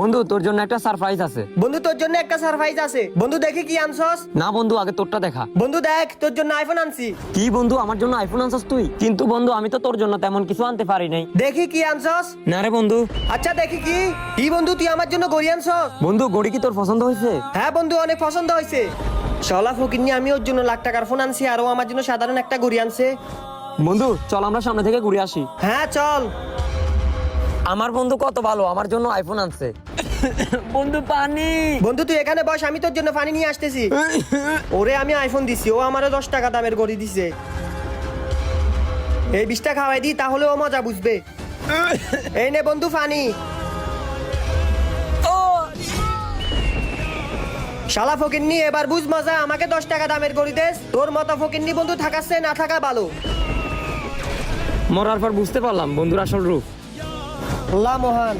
বন্ধু তোর জন্য একটা সারপ্রাইজ আছে। বন্ধু তোর জন্য একটা সারপ্রাইজ আছে। বন্ধু দেখি কি আনছস। না বন্ধু, আগে তোরটা দেখা। বন্ধু দেখ তোর জন্য আইফোন আনছি। কি বন্ধু, আমার জন্য আইফোন আনছস তুই? কিন্তু বন্ধু আমি তো তোর জন্য তেমন কিছু আনতে পারি নাই। দেখি কি আনছস। না রে বন্ধু। আচ্ছা দেখি কি কি বন্ধু তুই আমার জন্য ঘড়ি আনছস। বন্ধু ঘড়ি কি তোর পছন্দ হয়েছে? হ্যাঁ বন্ধু অনেক পছন্দ হয়েছে। শালা ফকিন্নি আমি ওর জন্য লাখ টাকার ফোন আনছি আর ও আমার জন্য সাধারণ একটা ঘড়ি আনছে। বন্ধু চল আমরা সামনে থেকে ঘুরে আসি। হ্যাঁ চল। আমার বন্ধু কত ভালো, আমার জন্য আইফোন আনছে। বন্ধু পানি। বন্ধু তুই এখানে বস, আমি তোর জন্য পানি নিয়ে আসতেছি। ওরে আমি আইফোন দিছি, ও আমারও 10 টাকা দামের ঘড়ি দিছে। এই 20 টাকা খাওয়াই দিই তাহলে ও মজা বুঝবে। এই নে বন্ধু পানি। শালা ফকিন্নি এবার বুঝ মজা, আমাকে 10 টাকা দামের ঘড়ি দেস। তোর মতো ফকিন্নি বন্ধু থাকাচ্ছে না থাকা ভালো। মরার পর বুঝতে পারলাম বন্ধুর আসল রূপ। আল্লাহ মহান।